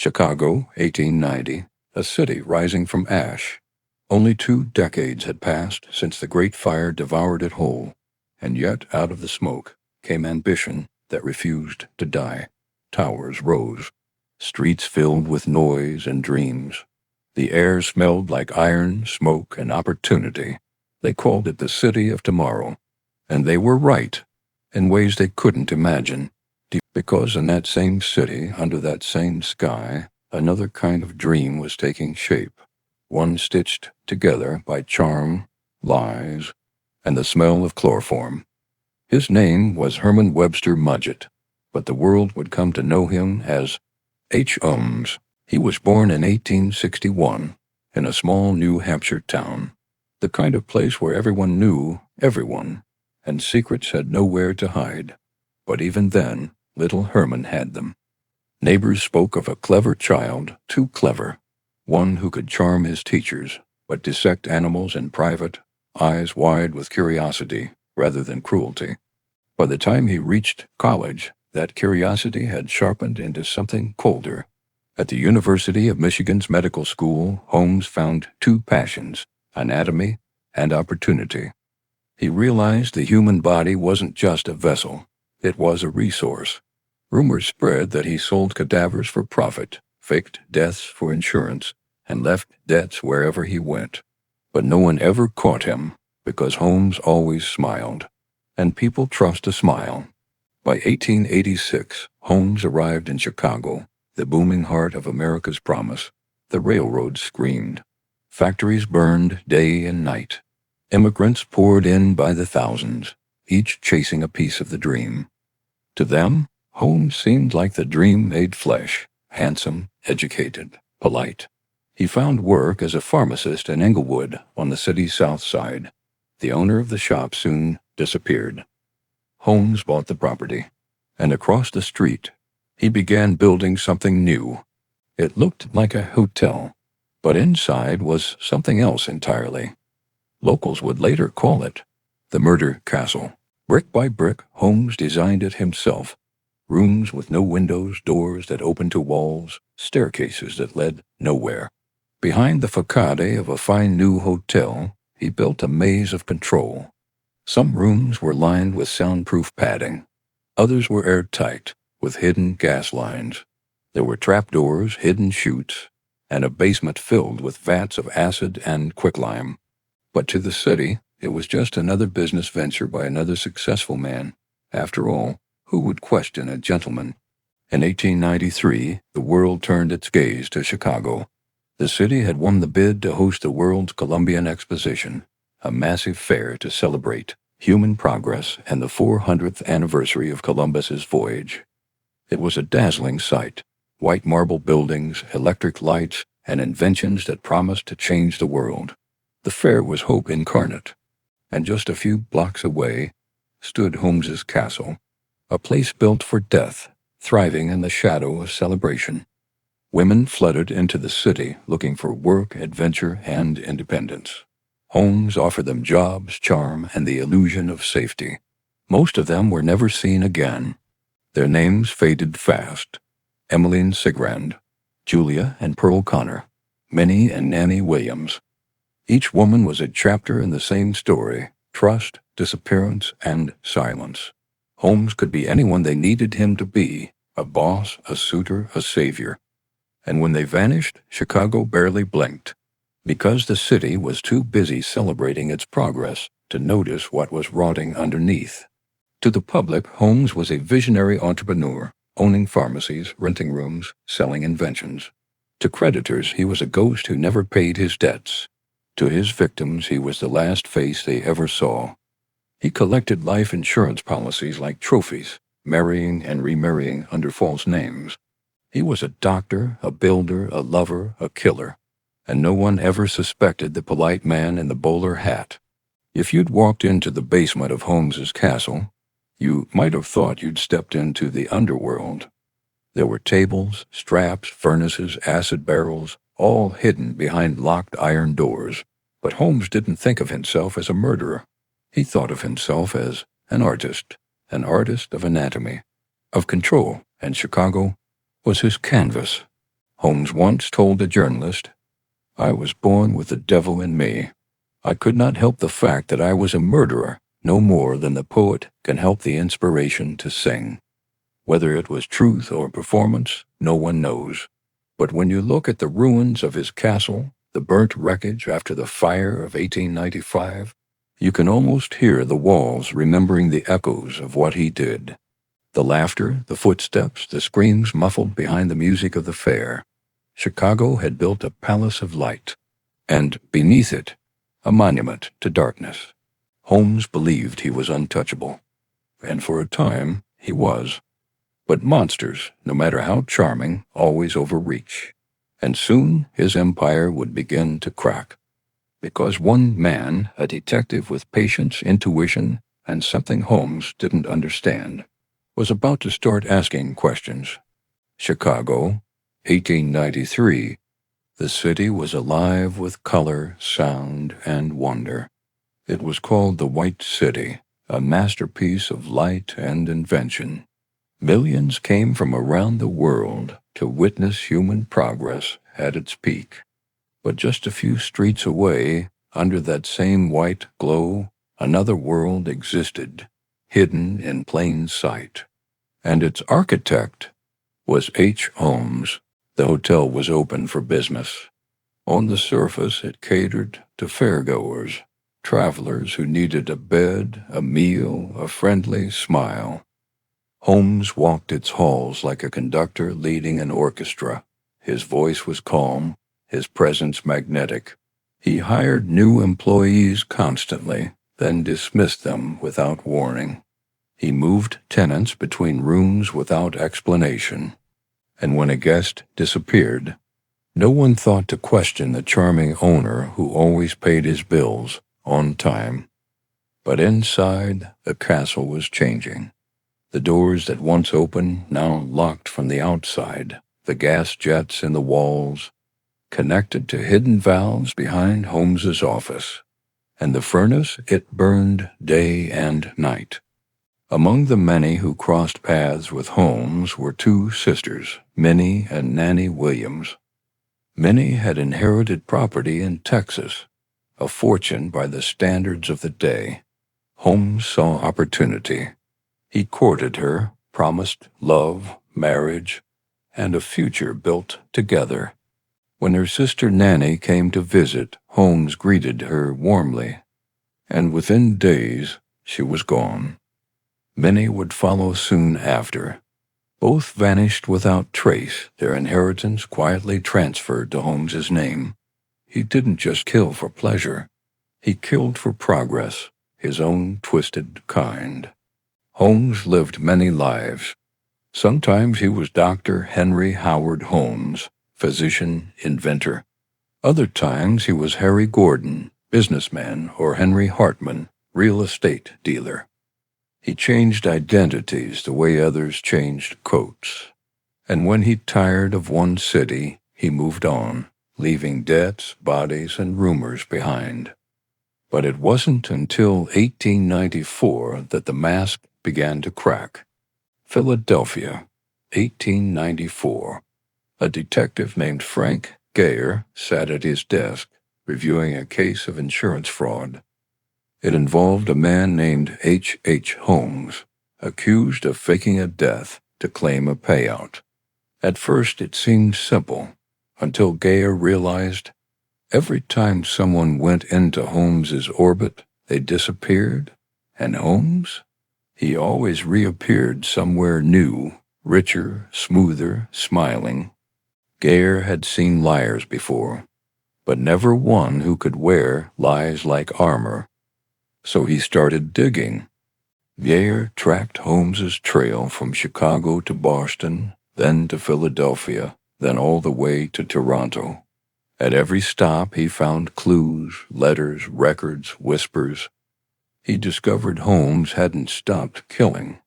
Chicago, 1890, a city rising from ash. Only 2 decades had passed since the Great Fire devoured it whole, and yet out of the smoke came ambition that refused to die. Towers rose, streets filled with noise and dreams. The air smelled like iron, smoke, and opportunity. They called it the City of Tomorrow, and they were right in ways they couldn't imagine. Because in that same city, under that same sky, another kind of dream was taking shape, one stitched together by charm, lies, and the smell of chloroform. His name was Herman Webster Mudgett, but the world would come to know him as H. Holmes. He was born in 1861 in a small New Hampshire town, the kind of place where everyone knew everyone, and secrets had nowhere to hide. But even then, little Herman had them. Neighbors spoke of a clever child, too clever, one who could charm his teachers, but dissect animals in private, eyes wide with curiosity rather than cruelty. By the time he reached college, that curiosity had sharpened into something colder. At the University of Michigan's medical school, Holmes found 2 passions, anatomy and opportunity. He realized the human body wasn't just a vessel, it was a resource. Rumors spread that he sold cadavers for profit, faked deaths for insurance, and left debts wherever he went. But no one ever caught him, because Holmes always smiled. And people trust a smile. By 1886, Holmes arrived in Chicago, the booming heart of America's promise. The railroads screamed. Factories burned day and night. Immigrants poured in by the thousands, each chasing a piece of the dream. To them, Holmes seemed like the dream made flesh, handsome, educated, polite. He found work as a pharmacist in Englewood on the city's south side. The owner of the shop soon disappeared. Holmes bought the property, and across the street, he began building something new. It looked like a hotel, but inside was something else entirely. Locals would later call it the Murder Castle. Brick by brick, Holmes designed it himself. Rooms with no windows, doors that opened to walls, staircases that led nowhere. Behind the facade of a fine new hotel, he built a maze of control. Some rooms were lined with soundproof padding. Others were airtight, with hidden gas lines. There were trapdoors, hidden chutes, and a basement filled with vats of acid and quicklime. But to the city, it was just another business venture by another successful man. After all, who would question a gentleman? In 1893, the world turned its gaze to Chicago. The city had won the bid to host the World's Columbian Exposition, a massive fair to celebrate human progress and the 400th anniversary of Columbus's voyage. It was a dazzling sight, white marble buildings, electric lights, and inventions that promised to change the world. The fair was hope incarnate, and just a few blocks away stood Holmes's castle, a place built for death, thriving in the shadow of celebration. Women flooded into the city looking for work, adventure, and independence. Holmes offered them jobs, charm, and the illusion of safety. Most of them were never seen again. Their names faded fast. Emmeline Sigrand, Julia and Pearl Connor, Minnie and Nanny Williams. Each woman was a chapter in the same story: trust, disappearance, and silence. Holmes could be anyone they needed him to be: a boss, a suitor, a savior. And when they vanished, Chicago barely blinked, because the city was too busy celebrating its progress to notice what was rotting underneath. To the public, Holmes was a visionary entrepreneur, owning pharmacies, renting rooms, selling inventions. To creditors, he was a ghost who never paid his debts. To his victims, he was the last face they ever saw. He collected life insurance policies like trophies, marrying and remarrying under false names. He was a doctor, a builder, a lover, a killer, and no one ever suspected the polite man in the bowler hat. If you'd walked into the basement of Holmes's castle, you might have thought you'd stepped into the underworld. There were tables, straps, furnaces, acid barrels, all hidden behind locked iron doors. But Holmes didn't think of himself as a murderer. He thought of himself as an artist of anatomy, of control, and Chicago was his canvas. Holmes once told a journalist, "I was born with the devil in me. I could not help the fact that I was a murderer, no more than the poet can help the inspiration to sing." Whether it was truth or performance, no one knows. But when you look at the ruins of his castle, the burnt wreckage after the fire of 1895, you can almost hear the walls remembering the echoes of what he did. The laughter, the footsteps, the screams muffled behind the music of the fair. Chicago had built a palace of light, and beneath it, a monument to darkness. Holmes believed he was untouchable, and for a time he was. But monsters, no matter how charming, always overreach, and soon his empire would begin to crack. Because one man, a detective with patience, intuition, and something Holmes didn't understand, was about to start asking questions. Chicago, 1893. The city was alive with color, sound, and wonder. It was called the White City, a masterpiece of light and invention. Millions came from around the world to witness human progress at its peak. But just a few streets away, under that same white glow, another world existed, hidden in plain sight. And its architect was H. Holmes. The hotel was open for business. On the surface, it catered to fairgoers, travelers who needed a bed, a meal, a friendly smile. Holmes walked its halls like a conductor leading an orchestra. His voice was calm, his presence magnetic. He hired new employees constantly, then dismissed them without warning. He moved tenants between rooms without explanation. And when a guest disappeared, no one thought to question the charming owner who always paid his bills on time. But inside, the castle was changing. The doors that once opened now locked from the outside, the gas jets in the walls, connected to hidden valves behind Holmes's office. And the furnace, it burned day and night. Among the many who crossed paths with Holmes were two sisters, Minnie and Nanny Williams. Minnie had inherited property in Texas, a fortune by the standards of the day. Holmes saw opportunity. He courted her, promised love, marriage, and a future built together. When her sister Nanny came to visit, Holmes greeted her warmly, and within days she was gone. Minnie would follow soon after. Both vanished without trace, their inheritance quietly transferred to Holmes's name. He didn't just kill for pleasure. He killed for progress, his own twisted kind. Holmes lived many lives. Sometimes he was Dr. Henry Howard Holmes, physician, inventor. Other times he was Harry Gordon, businessman, or Henry Hartman, real estate dealer. He changed identities the way others changed coats. And when he tired of one city, he moved on, leaving debts, bodies, and rumors behind. But it wasn't until 1894 that the mask began to crack. Philadelphia, 1894. A detective named Frank Gayer sat at his desk, reviewing a case of insurance fraud. It involved a man named H. H. Holmes, accused of faking a death to claim a payout. At first it seemed simple, until Gayer realized every time someone went into Holmes's orbit, they disappeared, and Holmes? He always reappeared somewhere new, richer, smoother, smiling. Gayer had seen liars before, but never one who could wear lies like armor. So he started digging. Gayer tracked Holmes's trail from Chicago to Boston, then to Philadelphia, then all the way to Toronto. At every stop he found clues, letters, records, whispers. He discovered Holmes hadn't stopped killing.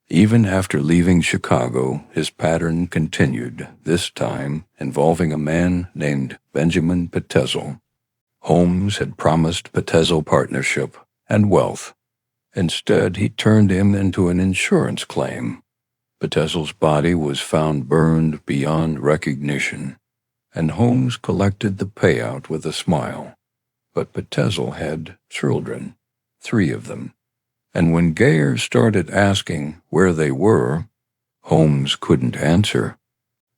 Even after leaving Chicago, his pattern continued, this time involving a man named Benjamin Petezel. Holmes had promised Petezel partnership and wealth. Instead, he turned him into an insurance claim. Petezel's body was found burned beyond recognition, and Holmes collected the payout with a smile. But Petezel had children, 3 of them, and when Gayer started asking where they were, Holmes couldn't answer.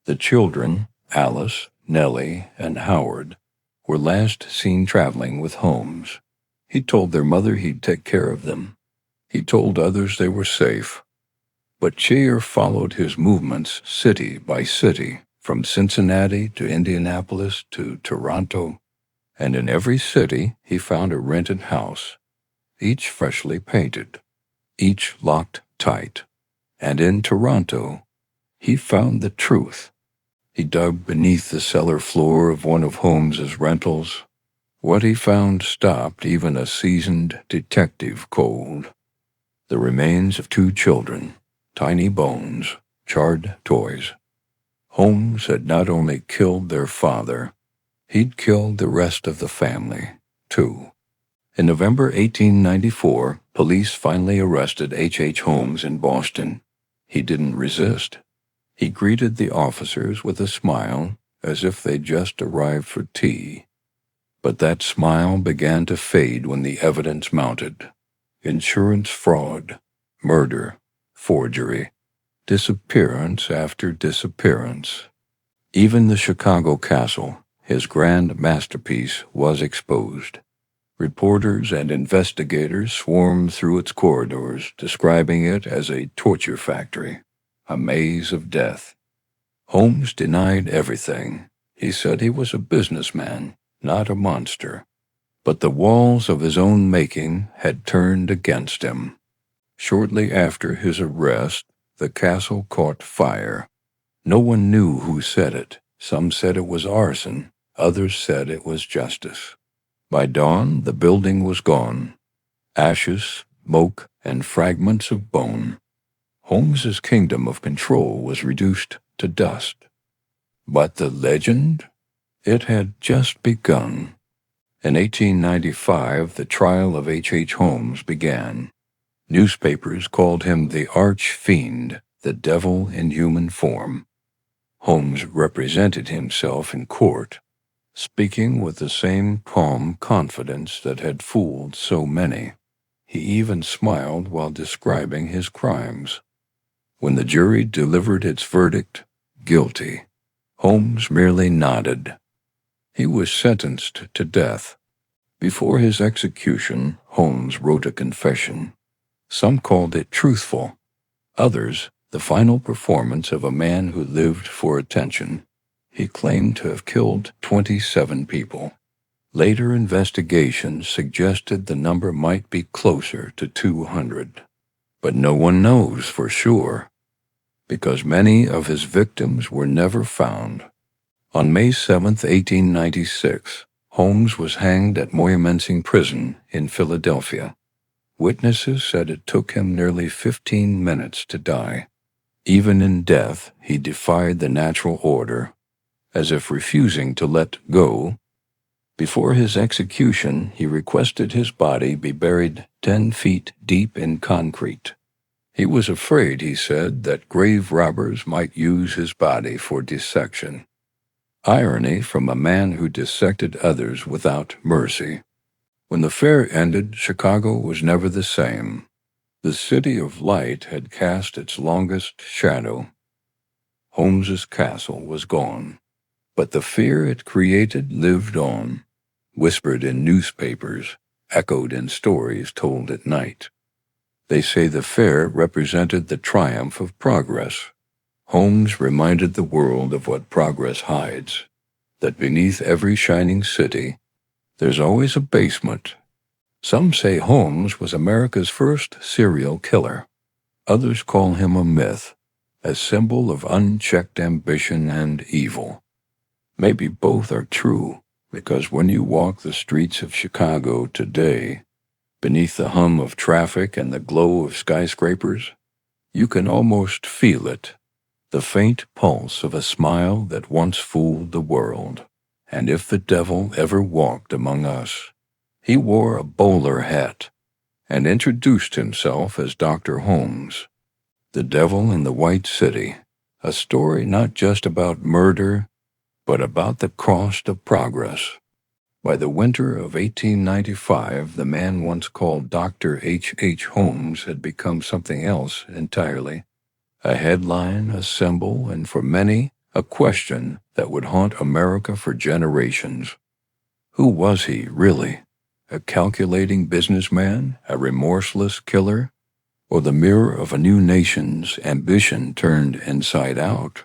The children, Alice, Nellie, and Howard, were last seen traveling with Holmes. He told their mother he'd take care of them. He told others they were safe. But Gayer followed his movements city by city, from Cincinnati to Indianapolis to Toronto, and in every city he found a rented house, each freshly painted, each locked tight. And in Toronto, he found the truth. He dug beneath the cellar floor of one of Holmes's rentals. What he found stopped even a seasoned detective cold. The remains of 2 children, tiny bones, charred toys. Holmes had not only killed their father, he'd killed the rest of the family, too. In November 1894, police finally arrested H. Holmes in Boston. He didn't resist. He greeted the officers with a smile, as if they'd just arrived for tea. But that smile began to fade when the evidence mounted. Insurance fraud, murder, forgery, disappearance after disappearance. Even the Chicago castle, his grand masterpiece, was exposed. Reporters and investigators swarmed through its corridors, describing it as a torture factory, a maze of death. Holmes denied everything. He said he was a businessman, not a monster. But the walls of his own making had turned against him. Shortly after his arrest, the castle caught fire. No one knew who set it. Some said it was arson. Others said it was justice. By dawn, the building was gone. Ashes, smoke, and fragments of bone. Holmes's kingdom of control was reduced to dust. But the legend? It had just begun. In 1895, the trial of H. Holmes began. Newspapers called him the arch-fiend, the devil in human form. Holmes represented himself in court, speaking with the same calm confidence that had fooled so many. He even smiled while describing his crimes. When the jury delivered its verdict, guilty, Holmes merely nodded. He was sentenced to death. Before his execution, Holmes wrote a confession. Some called it truthful. Others, the final performance of a man who lived for attention. He claimed to have killed 27 people. Later investigations suggested the number might be closer to 200. But no one knows for sure, because many of his victims were never found. On May 7, 1896, Holmes was hanged at Moyamensing Prison in Philadelphia. Witnesses said it took him nearly 15 minutes to die. Even in death, he defied the natural order, as if refusing to let go. Before his execution, he requested his body be buried 10 feet deep in concrete. He was afraid, he said, that grave robbers might use his body for dissection. Irony from a man who dissected others without mercy. When the fair ended, Chicago was never the same. The city of light had cast its longest shadow. Holmes's castle was gone, but the fear it created lived on, whispered in newspapers, echoed in stories told at night. They say the fair represented the triumph of progress. Holmes reminded the world of what progress hides, that beneath every shining city, there's always a basement. Some say Holmes was America's first serial killer. Others call him a myth, a symbol of unchecked ambition and evil. Maybe both are true, because when you walk the streets of Chicago today, beneath the hum of traffic and the glow of skyscrapers, you can almost feel it, the faint pulse of a smile that once fooled the world. And if the devil ever walked among us, he wore a bowler hat and introduced himself as Dr. Holmes. The Devil in the White City, a story not just about murder, but about the cost of progress. By the winter of 1895, the man once called Dr. H. Holmes had become something else entirely. A headline, a symbol, and for many, a question that would haunt America for generations. Who was he, really? A calculating businessman? A remorseless killer? Or the mirror of a new nation's ambition turned inside out?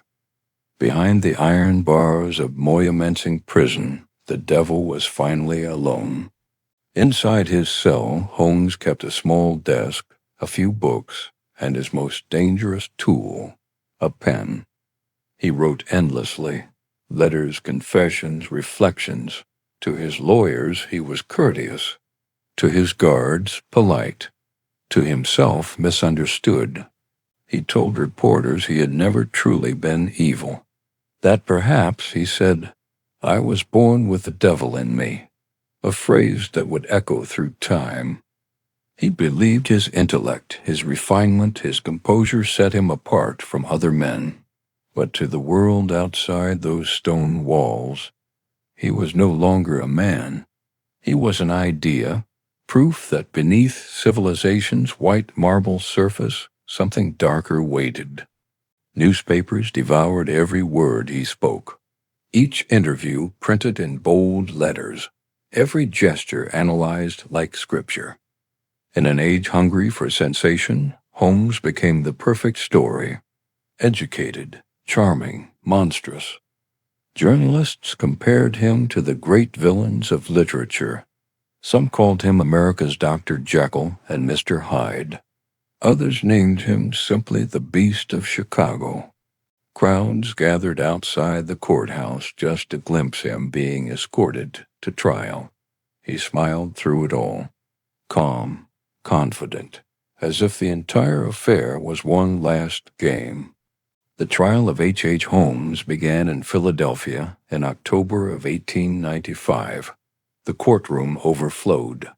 Behind the iron bars of Moyamensing prison, the devil was finally alone. Inside his cell, Holmes kept a small desk, a few books, and his most dangerous tool, a pen. He wrote endlessly, letters, confessions, reflections. To his lawyers, he was courteous. To his guards, polite. To himself, misunderstood. He told reporters he had never truly been evil. That perhaps, he said, I was born with the devil in me, a phrase that would echo through time. He believed his intellect, his refinement, his composure set him apart from other men. But to the world outside those stone walls, he was no longer a man. He was an idea, proof that beneath civilization's white marble surface, something darker waited. Newspapers devoured every word he spoke. Each interview printed in bold letters, every gesture analyzed like scripture. In an age hungry for sensation, Holmes became the perfect story. Educated, charming, monstrous. Journalists compared him to the great villains of literature. Some called him America's Dr. Jekyll and Mr. Hyde. Others named him simply the Beast of Chicago. Crowds gathered outside the courthouse just to glimpse him being escorted to trial. He smiled through it all, calm, confident, as if the entire affair was one last game. The trial of H. Holmes began in Philadelphia in October of 1895. The courtroom overflowed.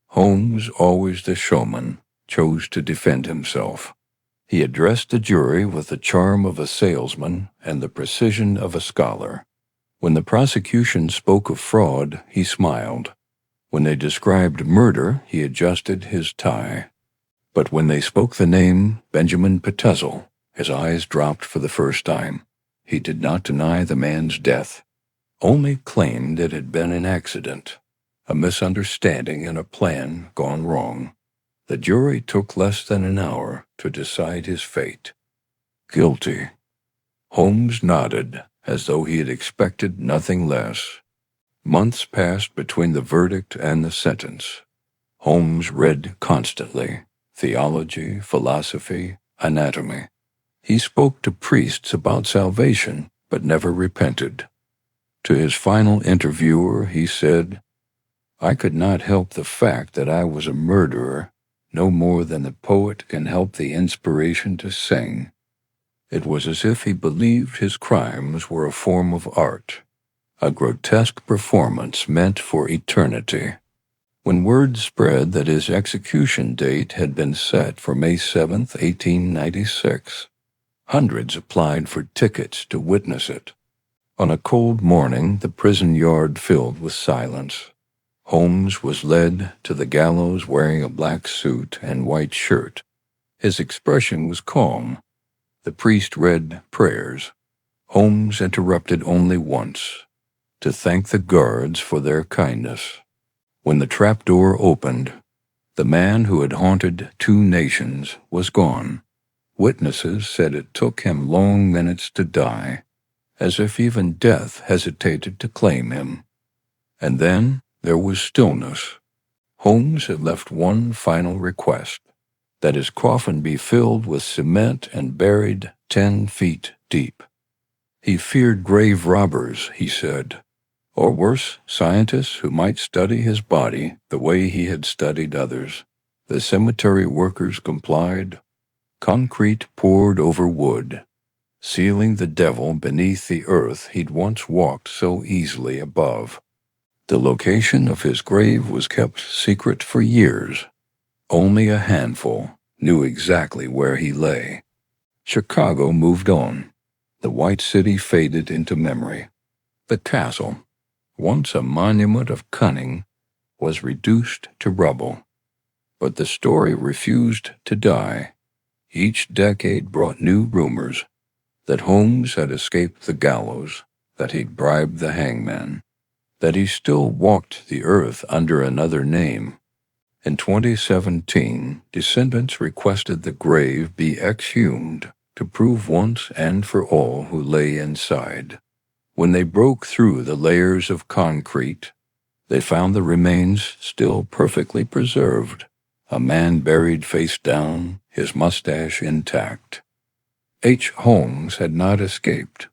Holmes, always the showman, chose to defend himself. He addressed the jury with the charm of a salesman and the precision of a scholar. When the prosecution spoke of fraud, he smiled. When they described murder, he adjusted his tie. But when they spoke the name Benjamin Petezel, his eyes dropped for the first time. He did not deny the man's death, only claimed it had been an accident, a misunderstanding and a plan gone wrong. The jury took less than an hour to decide his fate. Guilty. Holmes nodded, as though he had expected nothing less. Months passed between the verdict and the sentence. Holmes read constantly, theology, philosophy, anatomy. He spoke to priests about salvation, but never repented. To his final interviewer, he said, I could not help the fact that I was a murderer, no more than the poet can help the inspiration to sing. It was as if he believed his crimes were a form of art, a grotesque performance meant for eternity. When word spread that his execution date had been set for May 7, 1896, hundreds applied for tickets to witness it. On a cold morning, the prison yard filled with silence. Holmes was led to the gallows wearing a black suit and white shirt. His expression was calm. The priest read prayers. Holmes interrupted only once, to thank the guards for their kindness. When the trapdoor opened, the man who had haunted 2 nations was gone. Witnesses said it took him long minutes to die, as if even death hesitated to claim him. And then there was stillness. Holmes had left one final request, that his coffin be filled with cement and buried 10 feet deep. He feared grave robbers, he said, or worse, scientists who might study his body the way he had studied others. The cemetery workers complied. Concrete poured over wood, sealing the devil beneath the earth he'd once walked so easily above. The location of his grave was kept secret for years. Only a handful knew exactly where he lay. Chicago moved on. The white city faded into memory. The castle, once a monument of cunning, was reduced to rubble. But the story refused to die. Each decade brought new rumors that Holmes had escaped the gallows, that he'd bribed the hangman, that he still walked the earth under another name. In 2017, descendants requested the grave be exhumed to prove once and for all who lay inside. When they broke through the layers of concrete, they found the remains still perfectly preserved, a man buried face down, his mustache intact. H. Holmes had not escaped,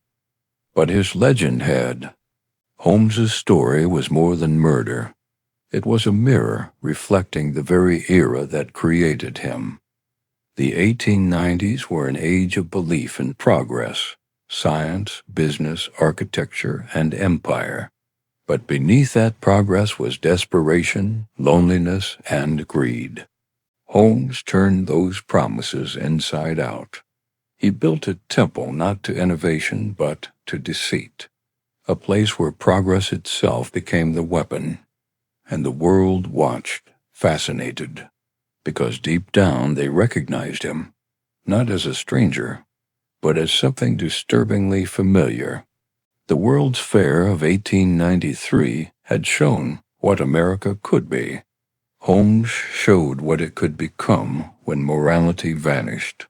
but his legend had. Holmes's story was more than murder. It was a mirror reflecting the very era that created him. The 1890s were an age of belief in progress, science, business, architecture, and empire. But beneath that progress was desperation, loneliness, and greed. Holmes turned those promises inside out. He built a temple not to innovation but to deceit, a place where progress itself became the weapon. And the world watched, fascinated, because deep down they recognized him, not as a stranger, but as something disturbingly familiar. The World's Fair of 1893 had shown what America could be. Holmes showed what it could become when morality vanished.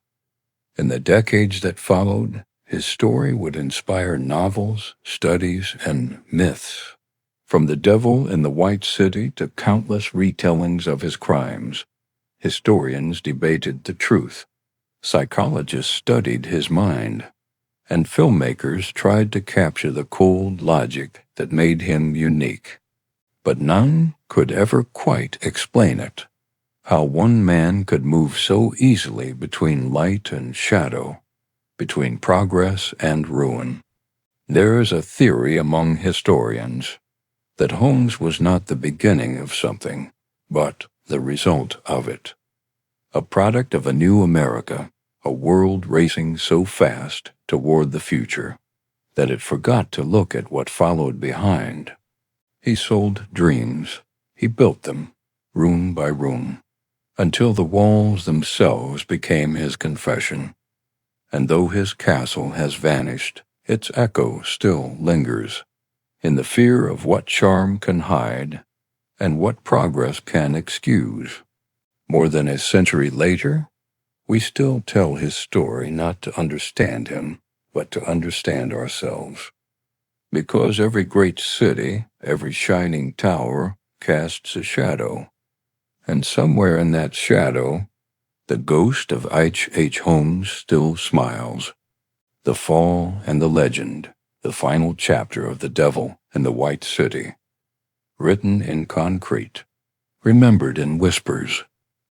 In the decades that followed, his story would inspire novels, studies, and myths. From the devil in the White City to countless retellings of his crimes, historians debated the truth. Psychologists studied his mind, and filmmakers tried to capture the cold logic that made him unique. But none could ever quite explain it. How one man could move so easily between light and shadow, between progress and ruin. There is a theory among historians that Holmes was not the beginning of something, but the result of it. A product of a new America, a world racing so fast toward the future that it forgot to look at what followed behind. He sold dreams. He built them, room by room, until the walls themselves became his confession. And though his castle has vanished, its echo still lingers, in the fear of what charm can hide and what progress can excuse. More than a century later, we still tell his story not to understand him, but to understand ourselves. Because every great city, every shining tower casts a shadow, and somewhere in that shadow, the ghost of H. Holmes still smiles. The Fall and the Legend, the final chapter of The Devil in the White City, written in concrete, remembered in whispers,